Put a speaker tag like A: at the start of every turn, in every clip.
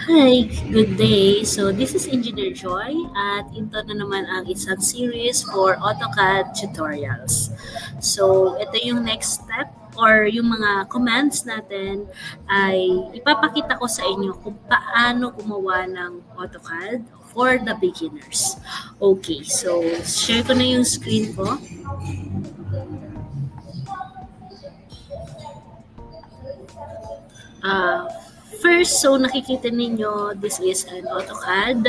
A: Hi, good day. So this is Engineer Joy at ito na naman ang isang series for AutoCAD tutorials. So ito yung next step or yung mga commands natin ay ipapakita ko sa inyo kung paano gumawa ng AutoCAD for the beginners. Okay, so share ko na yung screen ko. First, so nakikita ninyo, this is an AutoCAD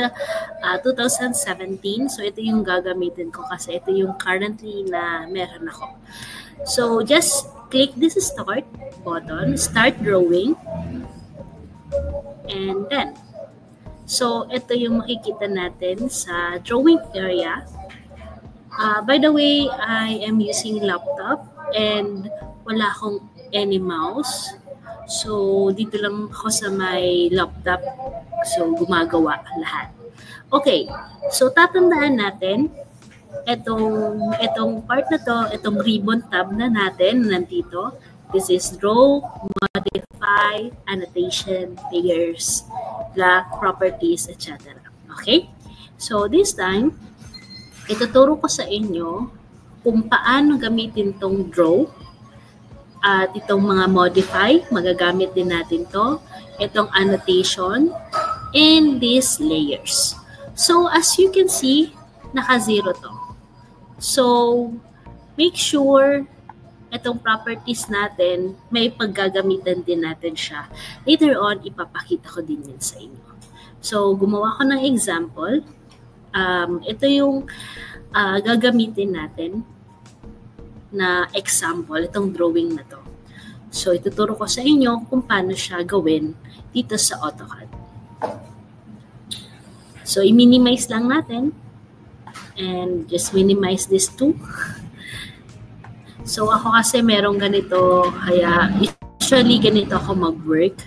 A: 2017. So ito yung gagamitin ko kasi ito yung currently na meron ako. So just click this start button, start drawing. And then, so ito yung makikita natin sa drawing area. By the way, I am using laptop and wala akong any mouse. So, dito lang ako sa may laptop. So, gumagawa lahat. Okay. So, tatandaan natin itong part na to, itong ribbon tab na natin nandito. This is draw, modify, annotation, layers, black, properties, etc. Okay? So, this time, ituturo ko sa inyo kung paano gamitin tong draw. At itong mga modify, magagamit din natin to. Itong annotation, and these layers. So, as you can see, naka-zero to. So, make sure itong properties natin, may paggagamitan din natin siya. Later on, ipapakita ko din yan sa inyo. So, gumawa ko ng example. Ito yung gagamitin natin na example, itong drawing na to. So, ituturo ko sa inyo kung paano siya gawin dito sa AutoCAD. So, i-minimize lang natin. And just minimize this too. So, ako kasi merong ganito, kaya usually ganito ako mag-work.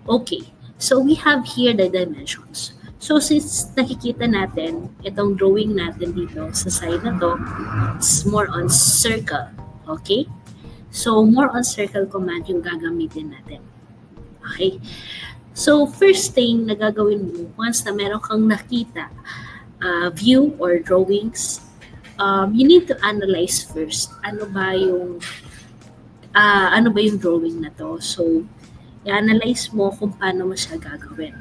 A: Okay. So, we have here the dimensions. So, since nakikita natin, itong drawing natin dito sa side na to, it's more on circle. Okay? So, more on circle command yung gagamitin natin. Okay? So, first thing na gagawin mo, once na meron kang nakita view or drawings, you need to analyze first. Ano ba yung drawing na to? So, i-analyze mo kung paano mo siya gagawin.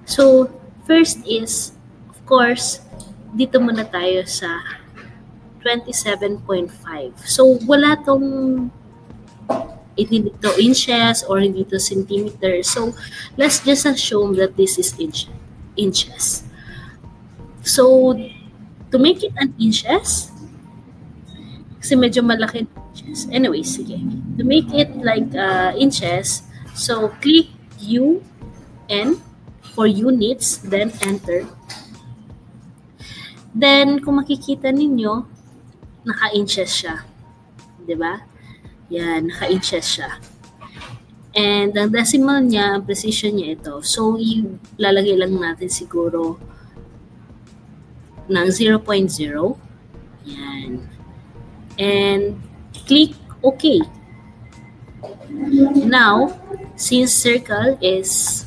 A: So, first is, of course, dito muna tayo sa 27.5. So, wala tong hindi to inches or hindi to centimeters. So, let's just assume that this is inches. So, to make it an inches, kasi medyo malaki inches. Anyway, sige. To make it like inches, so click UN for units, then enter. Then, kung makikita ninyo, naka-inches siya. Diba? Yan, naka-inches siya. And ang decimal niya, ang precision niya ito. So, ilalagay lang natin siguro ng 0.0. Yan. And click OK. Now, since circle is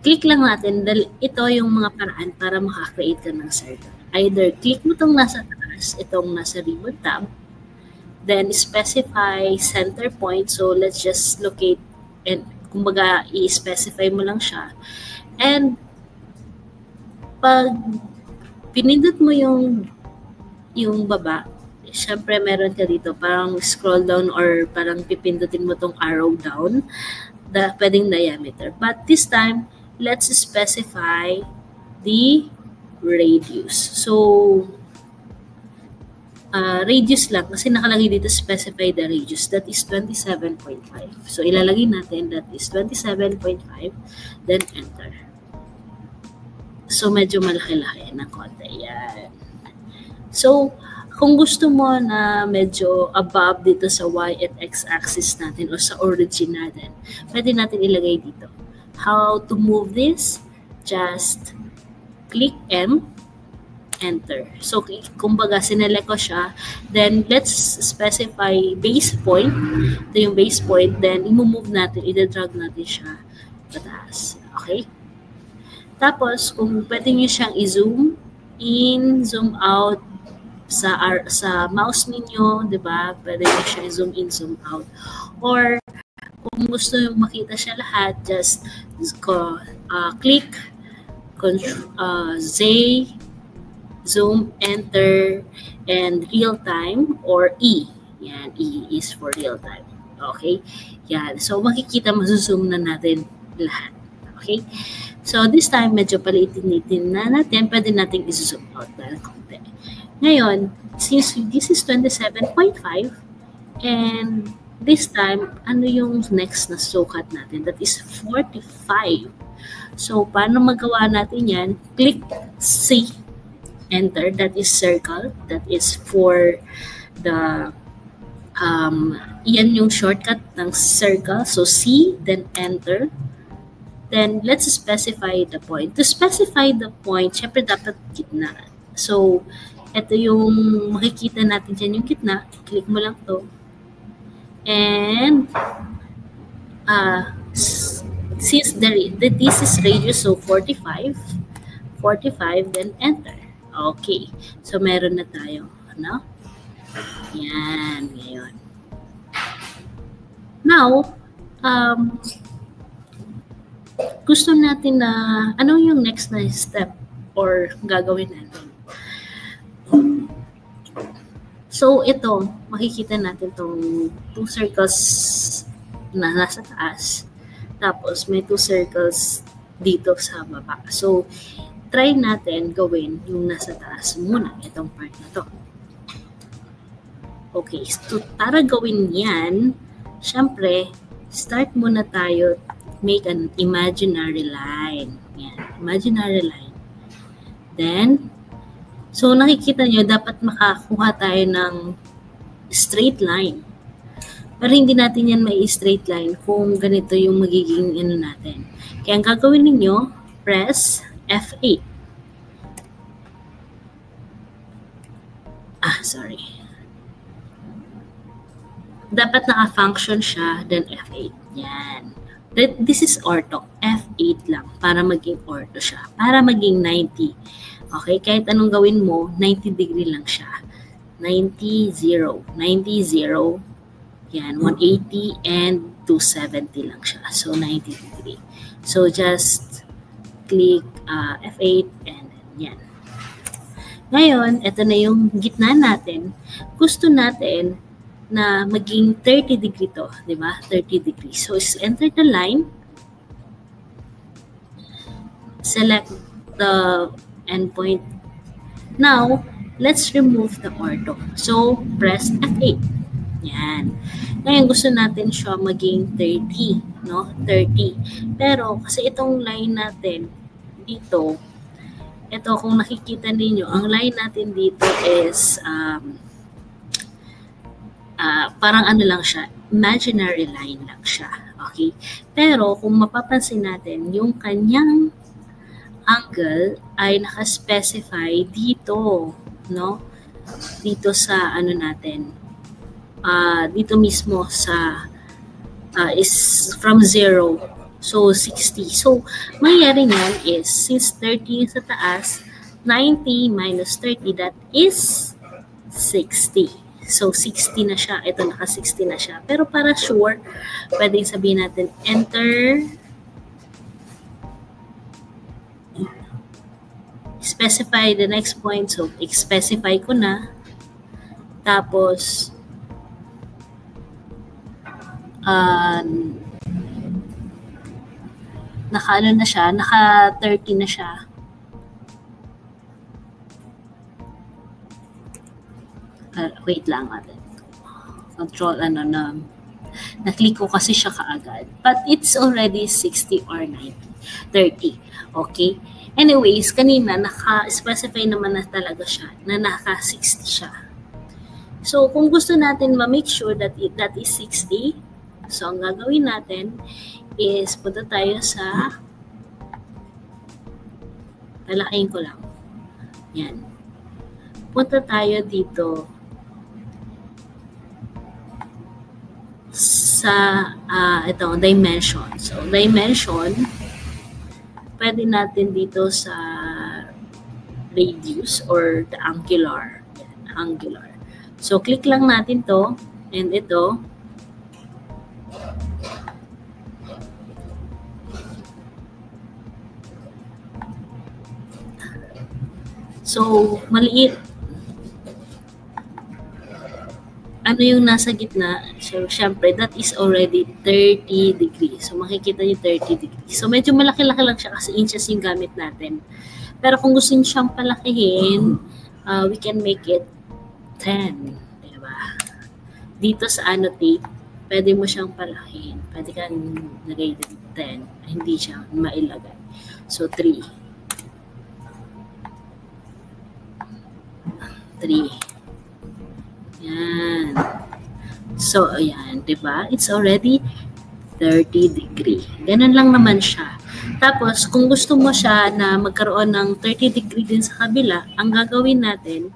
A: click lang natin dahil ito yung mga paraan para makakreate ka ng circle. Either click mo itong nasa taas, itong nasa ribbon tab, then specify center point. So, let's just locate and kumbaga i-specify mo lang siya. And pag pinindot mo yung baba, syempre meron ka dito, parang scroll down or parang pipindutin mo tong arrow down, pwedeng diameter. But this time, let's specify the radius. So, radius lang kasi nakalagay dito specify the radius. That is 27.5. So, ilalagay natin that is 27.5. Then, enter. So, medyo malaki-laki ng konti. Yan. So, kung gusto mo na medyo above dito sa y at x axis natin o sa origin natin, pwede natin ilagay dito. How to move this? Just click M enter. So, kumbaga, sinelect ko siya. Then, let's specify base point. Ito yung base point. Then, i-move natin, i-drag natin siya pataas. Okay? Tapos, kung pwede nyo siyang i-zoom in, zoom out sa mouse ninyo, di ba? Pwede nyo siya i-zoom in, zoom out. Or, kung gusto nyo makita siya lahat, just click Z, zoom, enter, and real time, or E. Yan, E is for real time. Okay? Yan. So, makikita, mazoom na natin lahat. Okay? So, this time, medyo palitin-litin na natin. Pwede natin i-zoom out na konti. Ngayon, since this is 27.5, and this time, ano yung next na sukat natin? That is 45. So, paano magawa natin yan? Click C, enter. That is circle. That is for the, yan yung shortcut ng circle. So, C, then enter. Then, let's specify the point. To specify the point, syempre dapat gitna. So, ito yung makikita natin dyan yung gitna. Click mo lang to. And, since this is radius, so 45, then enter. Okay. So, meron na tayo. Ano? Yan. Ngayon. Now, gusto natin na, ano yung next na step or gagawin natin? So, ito, makikita natin itong 2 circles na nasa taas. Tapos, may 2 circles dito sa baba. So, try natin gawin yung nasa taas muna, itong part na to. Okay, so para gawin yan, syempre, start muna tayo, make an imaginary line. Yan, imaginary line. Then, so nakikita nyo, dapat makakuha tayo ng straight line. Pero hindi natin yan may straight line kung ganito yung magiging ano natin. Kaya ang gagawin ninyo, press F8. Sorry. Dapat naka-function siya, then F8. Yan. This is ortho. F8 lang para maging ortho siya. Para maging 90. Okay? Kahit anong gawin mo, 90 degree lang siya. 90, 0. 90, 0. Yan. 180 and 270 lang siya. So, 90 degree. So, just click F8 and yan. Ngayon, ito na yung gitna natin. Gusto natin na maging 30 degree to, di ba? 30 degree. So, enter the line. Select the endpoint. Now, let's remove the ortho. So, press F8. Yan. Ngayon, gusto natin siya maging 30, no? 30. Pero, kasi itong line natin dito, ito, kung nakikita ninyo, ang line natin dito is parang ano lang siya, imaginary line lang siya. Okay? Pero kung mapapansin natin, yung kanyang angle ay naka-specify dito, no? Dito sa ano natin, dito mismo sa is from 0. So, 60. So, mangyayari niyan is, since 30 sa taas, 90 minus 30, that is 60. So, 60 na siya. Ito, naka-60 na siya. Pero para sure, pwedeng sabihin natin, enter, specify the next point. So, specify ko na. Tapos, naka-ano na siya, naka-30 na siya. Wait lang natin. Control, na-click ko kasi siya kaagad. But it's already 60 or 90, 30. Okay? Anyways, kanina, naka-specify naman na talaga siya, na naka-60 siya. So, kung gusto natin ma-make sure that that is 60, so, ang gagawin natin is punta tayo sa, lalaking ko lang. Yan. punta tayo dito sa itong dimension. So, dimension, pwede natin dito sa radius or the angular. Angular. So, click lang natin to and ito. So, maliit. Ano yung nasa gitna? So, syempre, that is already 30 degrees. So, makikita niyo 30 degrees. So, medyo malaki-laki lang siya kasi inches yung gamit natin. Pero kung gusto niyo siyang palakihin, we can make it 10. Diba? Dito sa annotate, pwede mo siyang palakihin. Pwede kang lagay dito 10. Hindi siya mailagay. So, 3. 3. Yan. So, ayan, diba? It's already 30 degree. Ganun lang naman siya. Tapos, kung gusto mo siya na magkaroon ng 30 degree din sa kabila, ang gagawin natin,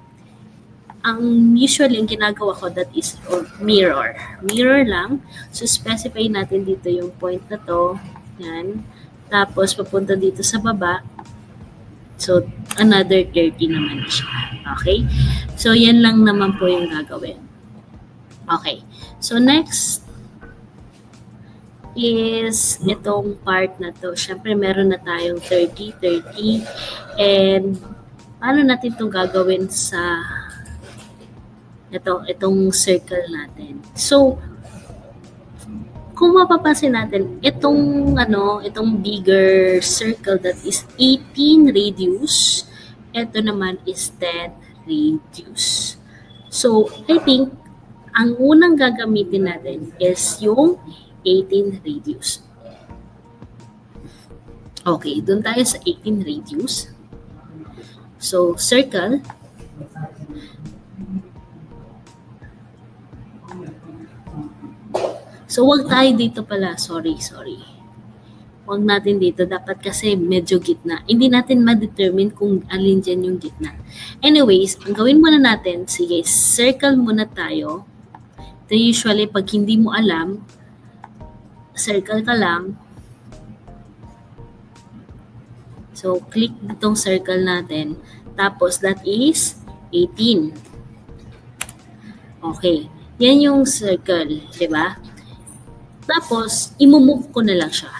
A: ang usually ang ginagawa ko, that is mirror. Mirror lang. So, specify natin dito yung point na to. Yan. Tapos, papunta dito sa baba. So, another 30 naman siya. Okay? So, yan lang naman po yung gagawin. Okay. So, next is itong part na to. Siyempre, meron na tayong 30, 30. And, paano natin itong gagawin sa itong circle natin? So, kung mapapansin natin, itong bigger circle that is 18 radius, ito naman is 10 radius. So, I think, ang unang gagamitin natin is yung 18 radius. Okay, doon tayo sa 18 radius. So, circle. So, wag tayo dito pala. Sorry. Wag natin dito. Dapat kasi medyo gitna. Hindi natin ma-determine kung alin dyan yung gitna. Anyways, ang gawin muna natin, sige, circle muna tayo. Ito usually, pag hindi mo alam, circle ka lang. So, click ditong circle natin. Tapos, that is 18. Okay. Yan yung circle, diba? Tapos, i-move ko na lang siya.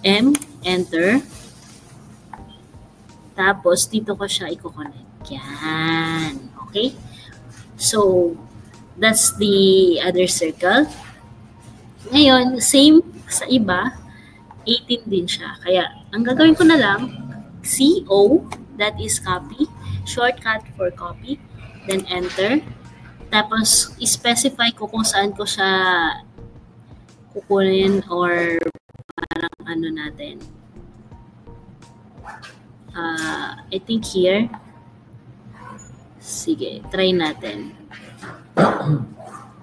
A: M, enter. Tapos, dito ko siya i-connect. Yan. Okay? So, that's the other circle. Ngayon, same sa iba, 18 din siya. Kaya, ang gagawin ko na lang, CO, that is copy. Shortcut for copy. Then, enter. Tapos, specify ko kung saan ko siya kukunin or parang ano natin. I think here. Sige, try natin.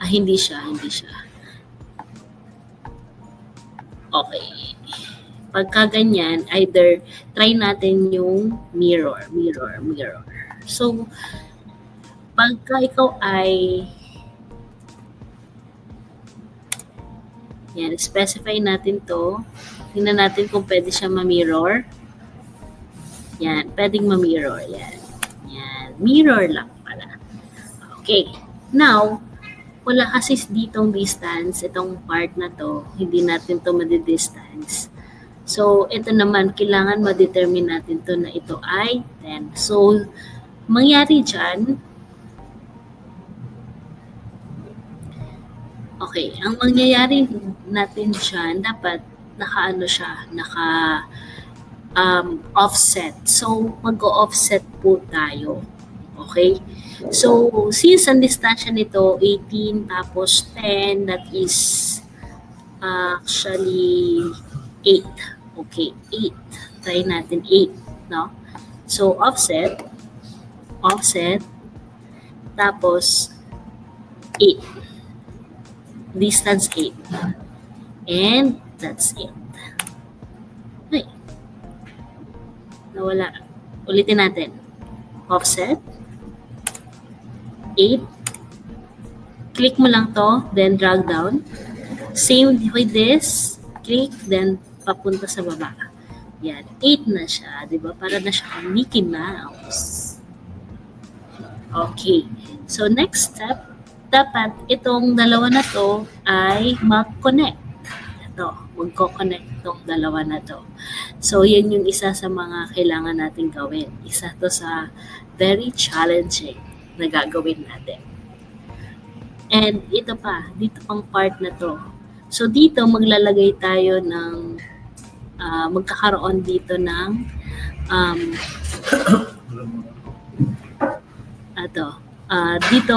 A: Hindi siya. Okay. Pagka ganyan, either try natin yung mirror. So, pagka ikaw ay yan, specify natin to. Tingnan natin kung pwede siya ma-mirror. Yan, pwedeng ma-mirror. Yan. Mirror lang pala. Okay. Now, wala kasi ditong distance, itong part na to, hindi natin to madi-distance. So, ito naman, kailangan ma-determine natin to na ito ay 10. So, mangyari dyan, okay, ang mangyayari natin dyan, dapat offset. So, mag-offset po tayo. Okay? So, since ang distansya nito, 18 tapos 10, that is actually 8. Okay, 8. Try natin 8, no? So, offset, tapos 8. Distance 8. And that's it. Ay. Nawala. Ulitin natin. Offset. 8. Click mo lang to, then drag down. Same with this. Click, then papunta sa baba. Yan. 8 na siya. Diba? Para na siya kang Mickey Mouse. Okay. So, next step, dapat itong dalawa na to ay mag-connect. Ito, magko-connect itong dalawa na to. So, yan yung isa sa mga kailangan natin gawin. Isa to sa very challenging na gagawin natin. And ito pa, dito pang part na to. So, dito maglalagay tayo ng, magkakaroon dito ng, dito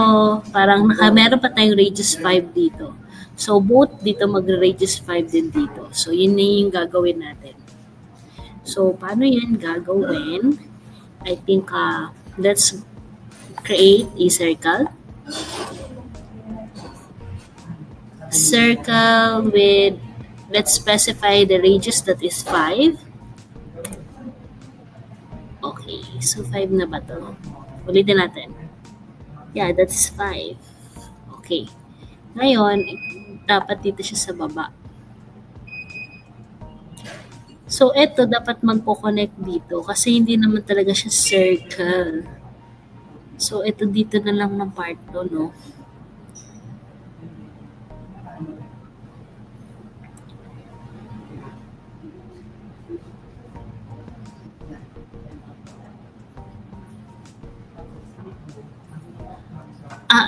A: parang meron pa tayong radius 5 dito. So, both dito mag-radius 5 din dito. So, yun na yung gagawin natin. So, paano yan gagawin? I think, let's create a circle. Circle with, let's specify the radius that is 5. Okay, so 5 na ba to? Ulitin natin. Yeah, that's 5. Okay. Ngayon, dapat dito siya sa baba. So, ito dapat magpo-connect dito kasi hindi naman talaga siya circle. So, ito dito na lang ng part to, no?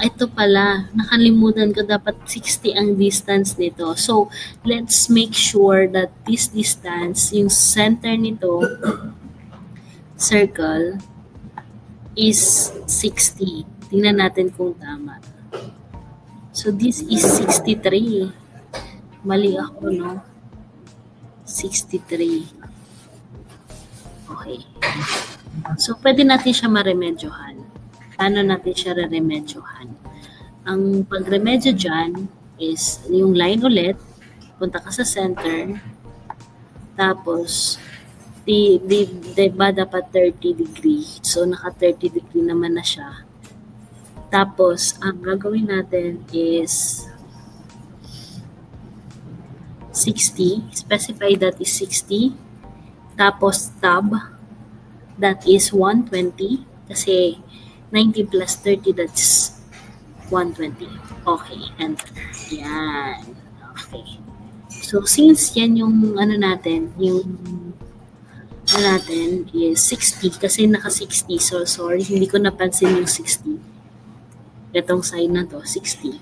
A: Ito pala. Nakalimutan ko, dapat 60 ang distance nito. So, let's make sure that this distance, yung center nito, circle, is 60. Tingnan natin kung tama. So, this is 63. Mali ako, no? 63. Okay. So, pwede natin siya maremedyohan. Paano natin siya re-remedyohan? Ang pag-remedyo dyan is yung line ulit, punta ka sa center, tapos, diba dapat 30 degree. So, naka 30 degree naman na siya. Tapos, ang gagawin natin is 60. Specify that is 60. Tapos, tab, that is 120. Kasi, 90 plus 30, that's 120. Okay, enter. Yan. Okay. So, since yan yung natin, yung natin is 60, kasi naka 60. So, sorry, hindi ko napansin yung 60. Itong side na to, 60.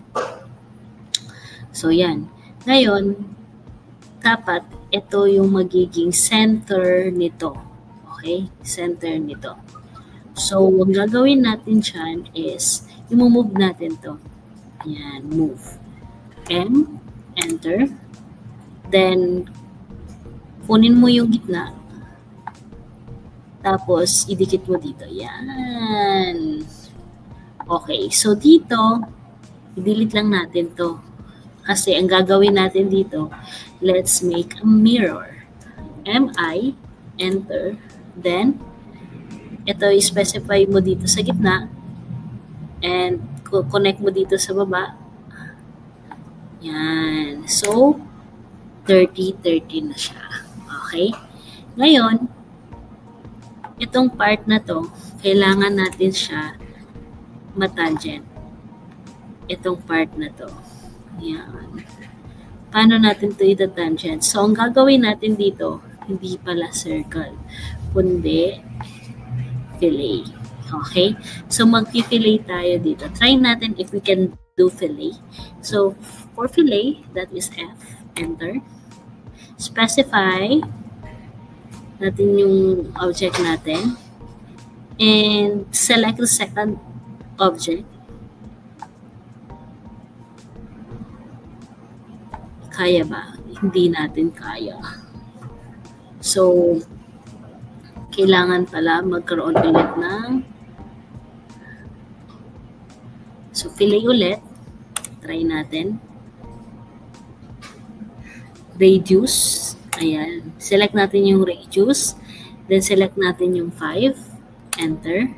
A: So, yan. Ngayon, dapat ito yung magiging center nito. Okay? Center nito. So, ang gagawin natin dyan is, i-move natin to. Ayan, move. M, enter. Then, kunin mo yung gitna. Tapos, idikit mo dito. Yan. Okay, so dito, i-delete lang natin to. Kasi ang gagawin natin dito, let's make a mirror. MI, enter. Then, ito i-specify mo dito sa gitna and connect mo dito sa baba. Yan. So, 30 na siya. Okay? Ngayon, itong part na to, kailangan natin siya matangent. Itong part na to. Yan. Paano natin to itatangent? So, ang gagawin natin dito, hindi pala circle, kundi fillet. Okay? So, mag-fillet tayo dito. Try natin if we can do fillet. So, for fillet, that is F. Enter. Specify natin yung object natin. And select the second object. Kaya ba? Hindi natin kaya. So, kailangan pala magkaroon ulit ng fillet ulit. Try natin. Radius. Ayan. Select natin yung radius. Then select natin yung 5. Enter.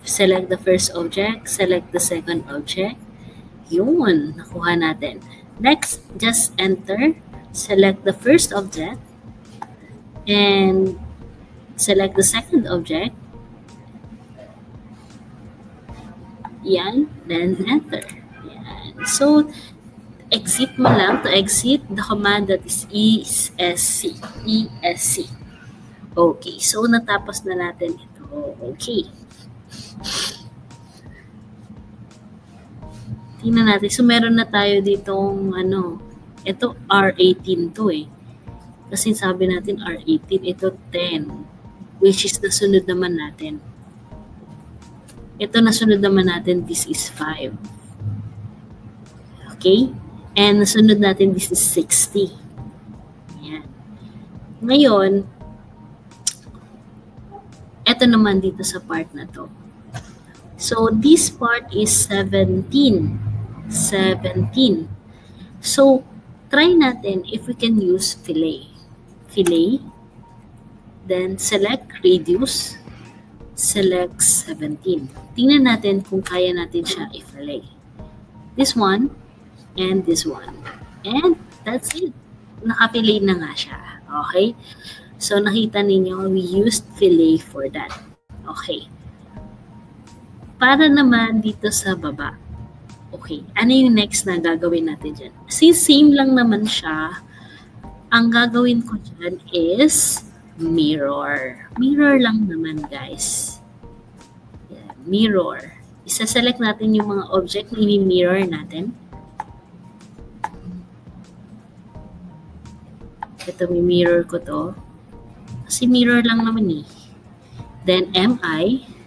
A: Select the first object, select the second object. Yun, nakuha natin. Next, just enter, select the first object, and select the second object. Yan, then enter. Yan. So, exit mo lang to exit the command that is ESC. ESC. Okay, so natapos na natin ito. Okay. Tingnan natin. So, meron na tayo ditong ito R18 to eh. Kasi sabi natin R18, ito 10. Which is nasunod naman natin. Ito nasunod naman natin, this is 5. Okay? And nasunod natin, this is 60. Ayan. Ngayon, ito naman dito sa part na to. So, this part is 17. 17. So, try natin if we can use fillet. Fillet. Then, select radius. Select 17. Tingnan natin kung kaya natin siya i-fillet. This one and this one. And that's it. Naka-fillet na nga siya. Okay? So, nakita ninyo, we used fillet for that. Okay. Para naman dito sa baba. Okay. Ano yung next na gagawin natin dyan? Since same lang naman siya, ang gagawin ko dyan is mirror. Mirror lang naman, guys. Yeah, mirror. Isa-select natin yung mga object na i-mirror natin. Ito, mirror ko to. Kasi mirror lang naman eh. Then, MI.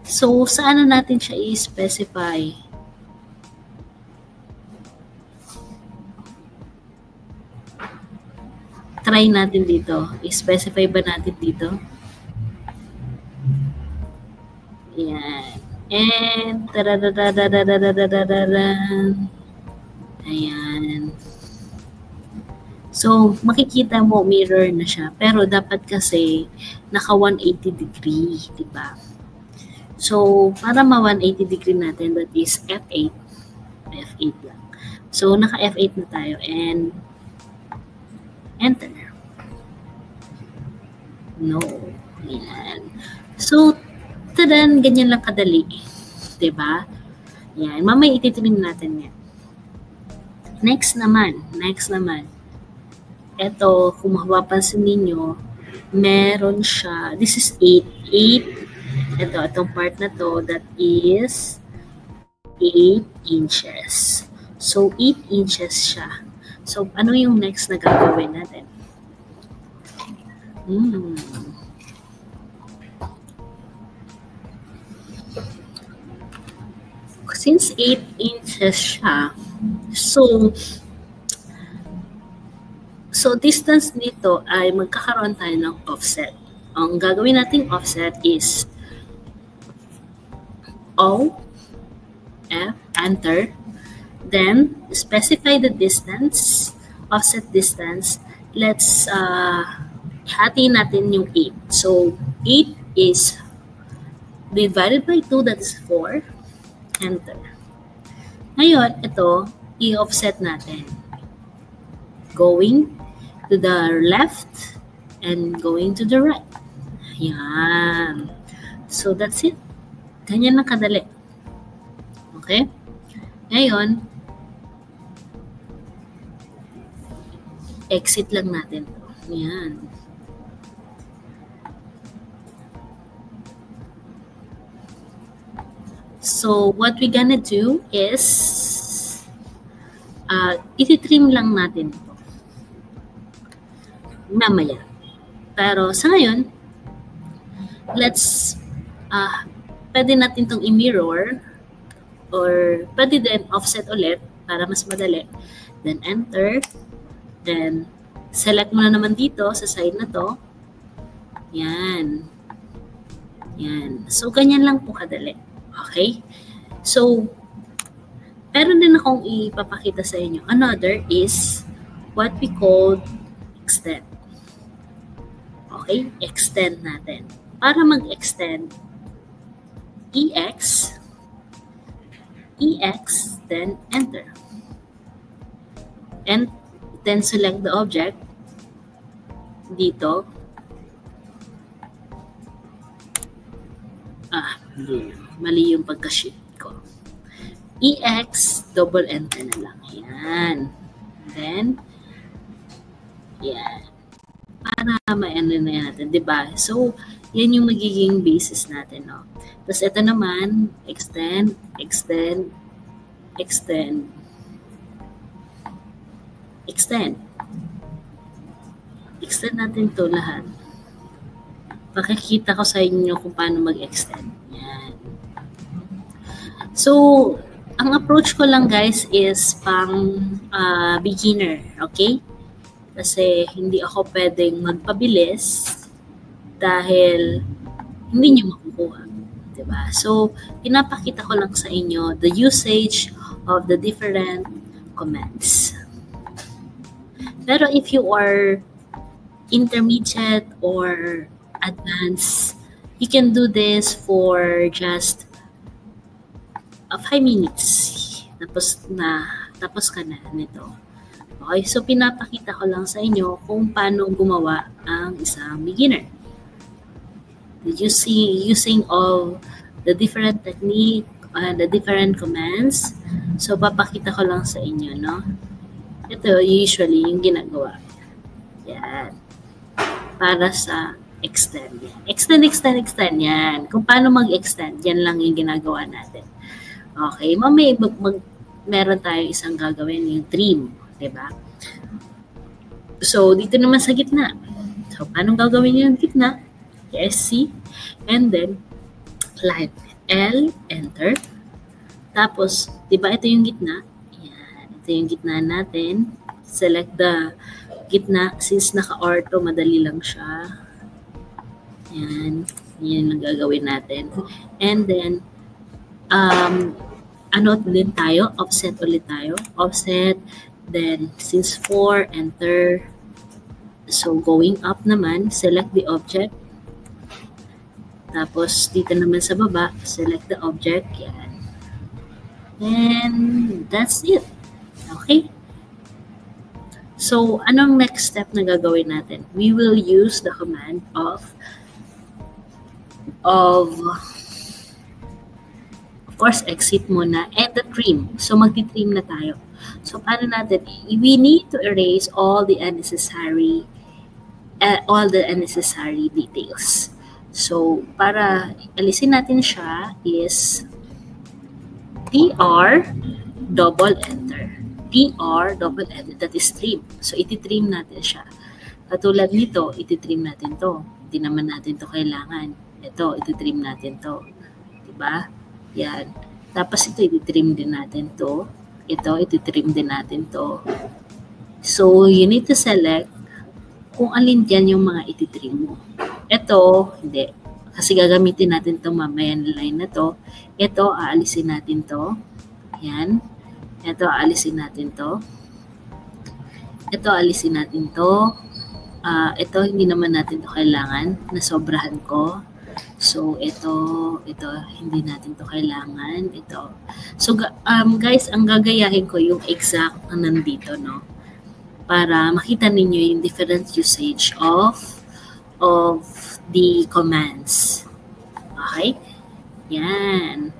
A: So, saan na natin siya i-specify? Try natin dito. I-specify ba natin dito? Ayan. And, ayan. So, makikita mo, mirror na siya. Pero, dapat kasi, naka 180 degree, diba? So, para ma-180 degree natin, that is F8. F8 lang. So, naka F8 na tayo. And, enter. No. Yan. So, tadan, ganyan lang kadali. Diba? Yan. Mamaya ititrim natin yan. Next naman. Ito, kung mapapansin ninyo, meron siya, this is 8. Itong part na to, that is 8 inches. So, 8 inches siya. So, ano yung next na gagawin natin? Since 8 inches siya, so distance nito ay magkakaroon tayo ng offset. Ang gagawin nating offset is O, F, enter, then specify the distance, offset distance. Let's hati natin yung 8. So, 8 is divided by 2, that is 4. Enter. Ngayon, ito, i-offset natin. Going to the left and going to the right. Yan. So, that's it. Ganyan lang kadali. Okay? Ngayon, exit lang natin to. Yan. So, what we gonna do is ititrim lang natin ito. Mamaya. Pero sa ngayon, let's pwede natin itong i-mirror or pwede din offset ulit para mas madali. Then enter. Then select mo na naman dito sa side na to. Yan. Yan. So, ganyan lang po kadali. Okay? So, meron din akong ipapakita sa inyo. Another is what we call extend. Okay? Extend natin. Para mag-extend, EX, then enter. And then select the object dito. Mali yung pagka-shift ko. EX, double enter na lang. Yan. Then, yan. Para ma-ano na natin, diba? So, yan yung magiging basis natin, no? Tapos, ito naman, extend, extend, extend, extend. Extend natin to lahat. Pakikita ko sa inyo kung paano mag-extend. Yan. So, ang approach ko lang guys is pang beginner, okay? Kasi hindi ako pwedeng magpabilis dahil hindi nyo makukuha, diba? So, pinapakita ko lang sa inyo the usage of the different commands. Pero if you are intermediate or advanced, you can do this for just 5 minutes. Tapos ka na nito. Okay, so pinapakita ko lang sa inyo kung paano gumawa ang isang beginner. Using all the different technique and the different commands. So papakita ko lang sa inyo, no? Ito usually yung ginagawa. Yan. Para sa extend. Extend yan. Kung paano mag-extend, yan lang yung ginagawa natin. Okay, mamaya meron tayo isang gagawin, yung trim, diba? So, dito naman sa gitna. So, paano gagawin yung gitna? SC, and then, line L, enter. Tapos, diba ito yung gitna? Yan, ito yung gitna natin. Select the gitna. Since naka-ortho, madali lang siya. Yan, yan ang gagawin natin. And then, ano din tayo? Offset ulit tayo. Offset. Then, since 4, enter. So, going up naman, select the object. Tapos, dito naman sa baba, select the object. Yan. And, that's it. Okay? So, anong next step na gagawin natin? We will use the command of course, exit muna, and the trim. So, magti-trim na tayo. So, paano natin? We need to erase all the unnecessary details. So, para alisin natin siya is TR double enter. TR double enter. That is trim. So, iti-trim natin siya. Katulad nito, iti-trim natin to. Hindi naman natin to kailangan. Ito, iti-trim natin to. Diba? Yan. Tapos ito, iti-trim din natin to. Ito, iti-trim din natin to. So, you need to select kung alin dyan yung mga iti-trim mo. Ito, hindi. Kasi gagamitin natin to mamaya na line na to. Ito, aalisin natin to. Yan. Ito, aalisin natin to. Ito, aalisin natin to. Ito, hindi naman natin to kailangan. Nasobrahan ko. So, ito, hindi natin to kailangan. Ito. So, guys, ang gagayahin ko yung exact na nandito, no? Para makita ninyo yung different usage of the commands. Okay? Yan.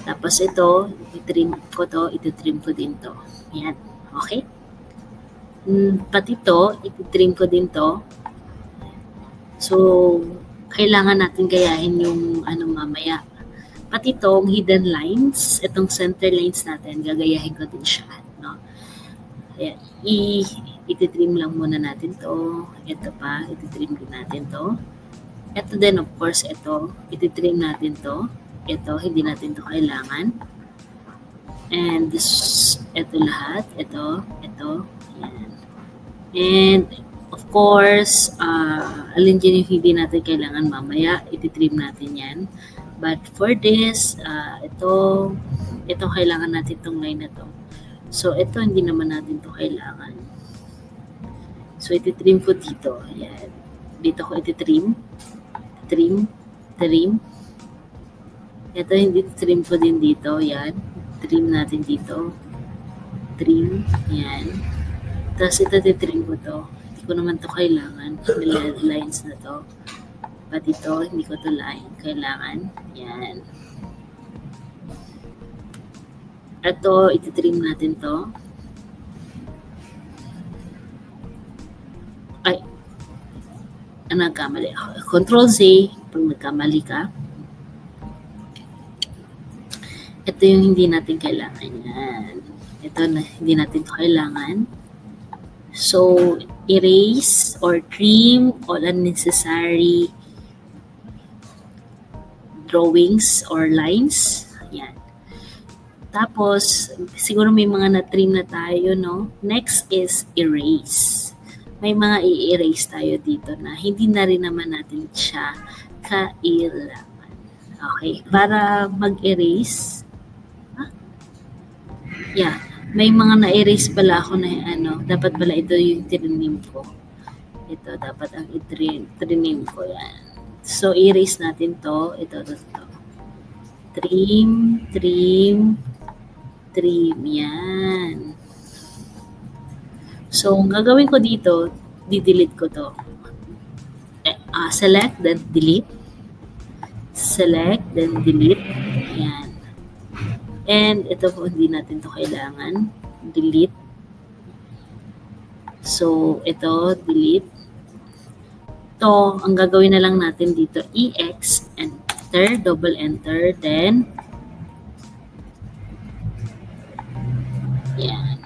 A: Tapos ito, ititrim ko to, ititrim ko din to. Yan. Okay? Pati to, ititrim ko din to. So, kailangan natin gayahin yung mamaya. Pati itong hidden lines, itong center lines natin, gagayahin ko din siya. No? Ayan. Ititrim lang muna natin to. Ito pa, ititrim din natin to. Ito din, of course, ito. Ititrim natin to. Ito, hindi natin to kailangan. And this, ito lahat. Ito. Ayan. And, of course, alin dyan yung hindi natin kailangan mamaya, ititrim natin yan. But for this, ito kailangan natin itong line na to. So, ito hindi naman natin to kailangan. So, ititrim ko dito. Ayan. Dito ko ititrim. Trim. Ito, hindi trim ko din dito. Yan. Trim natin dito. Trim. Yan. Tapos ito, titrim ko to. Hindi ko naman to kailangan. Lines na to. Pati ito, hindi ko to kailangan. Yan. Ito, ititrim natin to. Ay. Nagkamali ako. Control Z pag nagkamali ka. Ito yung hindi natin kailangan. Yan. Ito na hindi natin to kailangan. So, erase or trim all unnecessary drawings or lines. Yan. Tapos, siguro may mga na-trim na tayo, no? Next is erase. May mga i-erase tayo dito na hindi na rin naman natin siya kailangan. Okay? Para mag-erase, yeah, may mga na-erase pala ako na dapat pala ito yung trinim ko. Ito, dapat ang trinim ko yan. So, erase natin to. Ito. Trim. Yan. So, ang gagawin ko dito, di-delete ko to. Select, then delete. Select, then delete. Yan. And ito po, hindi natin to kailangan. Delete. So, ito, delete. Ito, ang gagawin na lang natin dito, EX, enter, double enter, then, yan.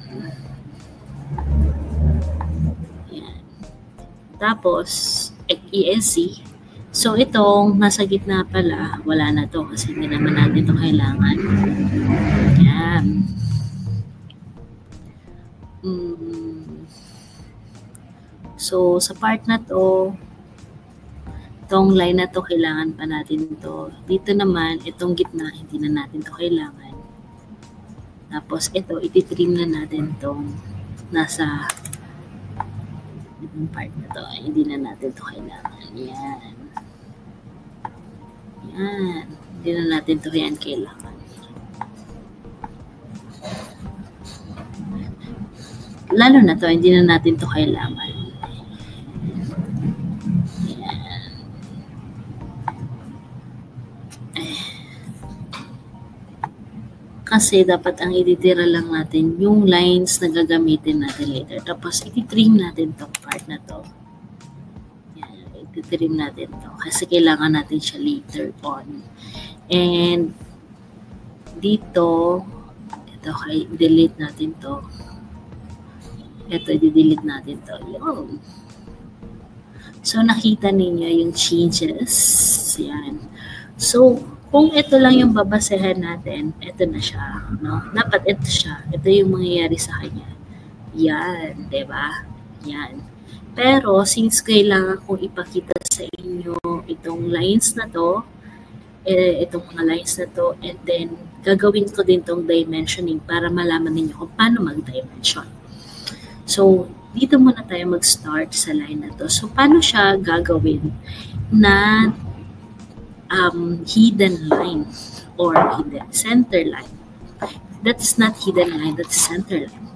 A: Yan. Tapos, ESC. So, itong nasa gitna pala, wala na to kasi hindi naman natin ito kailangan. Yan. So, sa part na to, itong line na to, kailangan pa natin to. Dito naman, itong gitna, hindi na natin to kailangan. Tapos, ito, ititrim na natin tong nasa itong part na to. Hindi na natin to kailangan. Yan. Yan. Hindi na natin to yan kailangan. Lalo na to, hindi na natin to kailangan. Yan. Kasi dapat ang ititira lang natin yung lines na gagamitin natin later. Tapos ititrim natin tong part na to. Titrim natin to kasi kailangan natin siya later on. And dito, ito, delete natin to. Ito, i-delete natin to. Yun. So, nakita ninyo yung changes. Yan. So, kung ito lang yung babasehan natin, ito na siya. No? Dapat ito siya. Ito yung mangyayari sa kanya. Yan. Diba? Yan. Pero, since kailangan kong ipakita sa inyo itong lines na to, itong mga lines na to, and then, gagawin ko din itong dimensioning para malaman ninyo kung paano mag-dimension. So, dito muna tayo mag-start sa line na to. So, paano siya gagawin na hidden line or hidden center line? That's not hidden line, that's center line.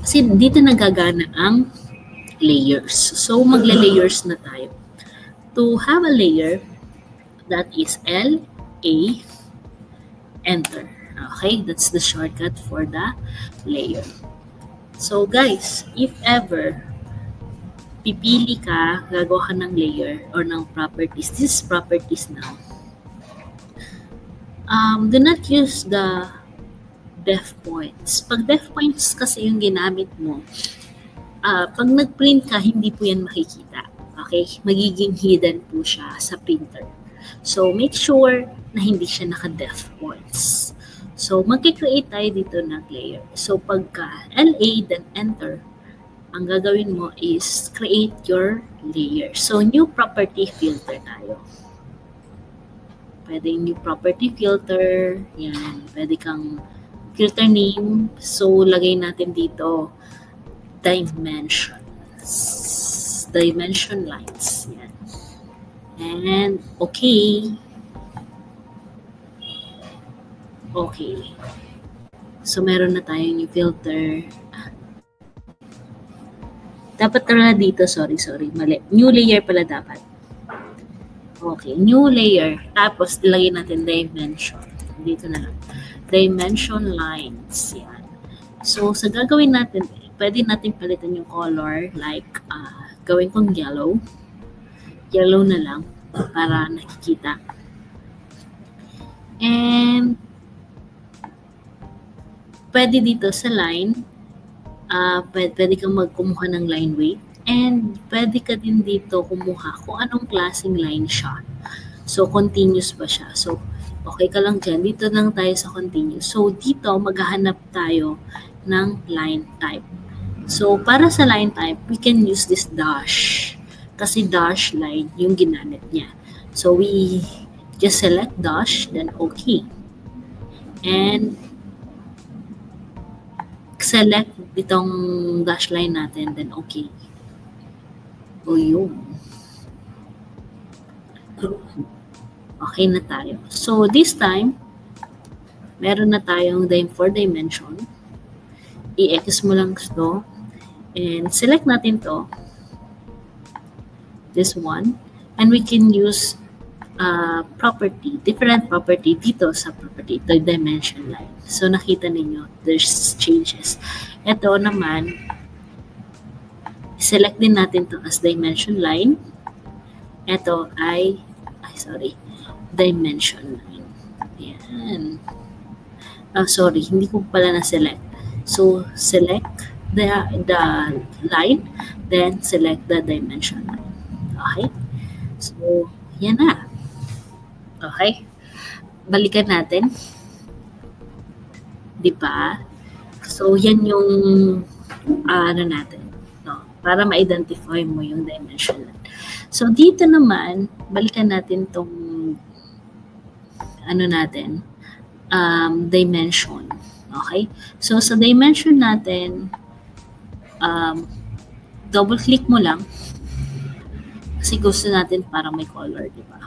A: Kasi dito nagagana ang layers. So, magle-layers na tayo. To have a layer, that is L, A, enter. Okay, that's the shortcut for the layer. So, guys, if ever pipili ka, gagawa ka ng layer or ng properties, this is properties now. Do not use the def points. Pag def points kasi yung ginamit mo, pag nag-print ka, hindi po yan makikita. Okay? Magiging hidden po siya sa printer. So, make sure na hindi siya naka-def points. So, mag-create tayo dito ng layer. So, pagka LA, then enter, ang gagawin mo is create your layer. So, new property filter tayo. Pwede new property filter. Yan. Pwede kang filter name. So, lagay natin dito dimensions. Dimension lines. Yan. And okay. Okay. So, meron na tayong yung filter. Dapat pala dito, sorry, mali. New layer pala dapat. Okay, new layer. Tapos, ilagay natin dimension. Dito na lang. Dimension lines. Yan. So, sa gagawin natin, pwede natin palitan yung color. Like, gawin kong yellow. Yellow na lang para nakikita. And, pwede dito sa line, pwede kang magkumuha ng line weight. And pwede ka din dito kumuha kung anong klaseng line siya. So, continuous ba siya? So, okay ka lang dyan. Dito lang tayo sa continuous. So, dito maghahanap tayo ng line type. So, para sa line type, we can use this dash. Kasi dash line yung ginamit niya. So, we just select dash, then okay. And select itong dash line natin, then okay. O yun. Okay na tayo. So, this time, meron na tayong 4 dimension. I-X mo lang ito. And select natin to. This one. And we can use property, different property dito sa property, the dimension line. So, nakita ninyo, there's changes. Ito naman, select din natin to as dimension line. Ito ay dimension line. Ayan. Sorry, hindi ko pala na-select. So, select the line, then select the dimension line. Okay? So, yan na. Okay? Balikan natin. Di ba? So, yan yung natin. No? Para ma-identify mo yung dimension line. So, dito naman, balikan natin tong dimension. Okay? So, sa dimension natin, double-click mo lang kasi gusto natin parang may color, di ba?